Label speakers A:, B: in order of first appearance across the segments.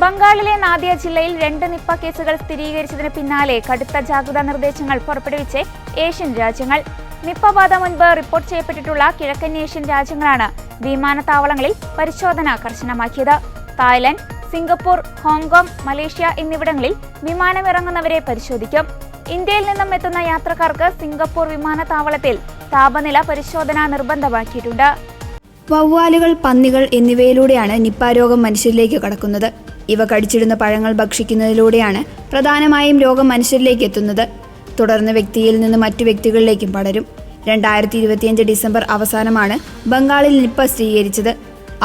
A: ബംഗാളിലെ നാദിയ ജില്ലയിൽ 2 നിപ്പ കേസുകൾ സ്ഥിരീകരിച്ചതിന് പിന്നാലെ കടുത്ത ജാഗ്രതാ നിർദ്ദേശങ്ങൾ പുറപ്പെടുവിച്ച് ഏഷ്യൻ രാജ്യങ്ങൾ. നിപ്പ ബാധ മുൻപ് റിപ്പോർട്ട് ചെയ്യപ്പെട്ടിട്ടുള്ള കിഴക്കൻ ഏഷ്യൻ രാജ്യങ്ങളാണ് വിമാനത്താവളങ്ങളിൽ പരിശോധന കർശനമാക്കിയത്. തായ്ലൻഡ്, സിംഗപ്പൂർ, ഹോങ്കോങ്, മലേഷ്യ എന്നിവിടങ്ങളിൽ വിമാനമിറങ്ങുന്നവരെ പരിശോധിക്കും. ഇന്ത്യയിൽ നിന്നും എത്തുന്ന യാത്രക്കാർക്ക് സിംഗപ്പൂർ വിമാനത്താവളത്തിൽ താപനില പരിശോധന നിർബന്ധമാക്കിയിട്ടുണ്ട്.
B: വവ്വാലുകൾ, പന്നികൾ എന്നിവയിലൂടെയാണ് നിപ്പ രോഗം മനുഷ്യരിലേക്ക് കടക്കുന്നത്. ഇവ കടിച്ചിടുന്ന പഴങ്ങൾ ഭക്ഷിക്കുന്നതിലൂടെയാണ് പ്രധാനമായും രോഗം മനുഷ്യരിലേക്ക് എത്തുന്നത്. തുടർന്ന് വ്യക്തിയിൽ നിന്ന് മറ്റു വ്യക്തികളിലേക്കും പടരും. 2025 ഡിസംബർ അവസാനമാണ് ബംഗാളിൽ നിപ്പ സ്ഥിരീകരിച്ചത്.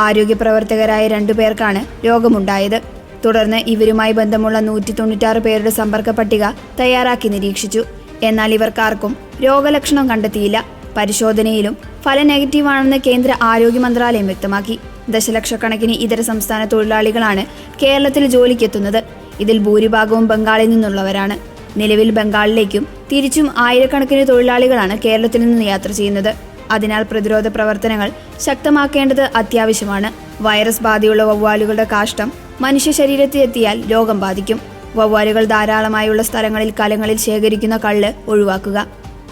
B: ആരോഗ്യ പ്രവർത്തകരായ 2 പേർക്കാണ് രോഗമുണ്ടായത്. തുടർന്ന് ഇവരുമായി ബന്ധമുള്ള 196 പേരുടെ സമ്പർക്ക പട്ടിക തയ്യാറാക്കി നിരീക്ഷിച്ചു. എന്നാൽ ഇവർക്കാർക്കും രോഗലക്ഷണം കണ്ടെത്തിയില്ല. പരിശോധനയിലും ഫലം നെഗറ്റീവാണെന്ന് കേന്ദ്ര ആരോഗ്യ മന്ത്രാലയം വ്യക്തമാക്കി. ദശലക്ഷക്കണക്കിന് ഇതര സംസ്ഥാന തൊഴിലാളികളാണ് കേരളത്തിൽ ജോലിക്കെത്തുന്നത്. ഇതിൽ ഭൂരിഭാഗവും ബംഗാളിൽ നിന്നുള്ളവരാണ്. നിലവിൽ ബംഗാളിലേക്കും തിരിച്ചും ആയിരക്കണക്കിന് തൊഴിലാളികളാണ് കേരളത്തിൽ നിന്ന് യാത്ര ചെയ്യുന്നത്. അതിനാൽ പ്രതിരോധ പ്രവർത്തനങ്ങൾ ശക്തമാക്കേണ്ടത് അത്യാവശ്യമാണ്. വൈറസ് ബാധയുള്ള വവ്വാലുകളുടെ കാഷ്ടം മനുഷ്യ ശരീരത്തിലെത്തിയാൽ രോഗം ബാധിക്കും. വവ്വാലുകൾ ധാരാളമായുള്ള സ്ഥലങ്ങളിൽ കലങ്ങളിൽ ശേഖരിക്കുന്ന കള്ള് ഒഴിവാക്കുക.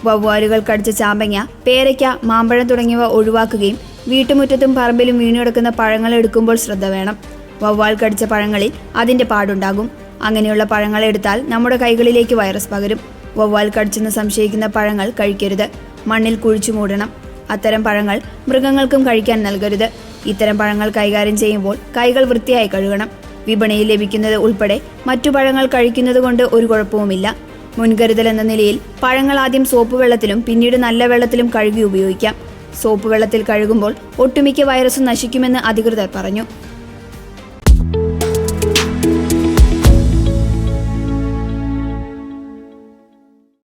B: വവ്വാലുകൾ കടിച്ച ചാമ്പങ്ങ, പേരയ്ക്ക, മാമ്പഴം തുടങ്ങിയവ ഒഴിവാക്കുകയും വീട്ടുമുറ്റത്തും പറമ്പിലും വീണുകിടക്കുന്ന പഴങ്ങൾ എടുക്കുമ്പോൾ ശ്രദ്ധ വേണം. വവ്വാൽ കടിച്ച പഴങ്ങളിൽ അതിന്റെ പാടുണ്ടാകും. അങ്ങനെയുള്ള പഴങ്ങൾ എടുത്താൽ നമ്മുടെ കൈകളിലേക്ക് വൈറസ് പകരും. വവ്വാൽ കടിച്ചെന്ന് സംശയിക്കുന്ന പഴങ്ങൾ കഴിക്കരുത്. മണ്ണിൽ കുഴിച്ചു മൂടണം. അത്തരം പഴങ്ങൾ മൃഗങ്ങൾക്കും കഴിക്കാൻ നൽകരുത്. ഇത്തരം പഴങ്ങൾ കൈകാര്യം ചെയ്യുമ്പോൾ കൈകൾ വൃത്തിയായി കഴുകണം. വിപണിയിൽ ലഭിക്കുന്നത് ഉൾപ്പെടെ മറ്റു പഴങ്ങൾ കഴിക്കുന്നത് കൊണ്ട് ഒരു കുഴപ്പവുമില്ല. മുൻകരുതൽ എന്ന നിലയിൽ പഴങ്ങൾ ആദ്യം സോപ്പ് വെള്ളത്തിലും പിന്നീട് നല്ല വെള്ളത്തിലും കഴുകി ഉപയോഗിക്കാം. സോപ്പ് വെള്ളത്തിൽ കഴുകുമ്പോൾ ഒട്ടുമിക്ക വൈറസും നശിക്കുമെന്ന് അധികൃതർ പറഞ്ഞു.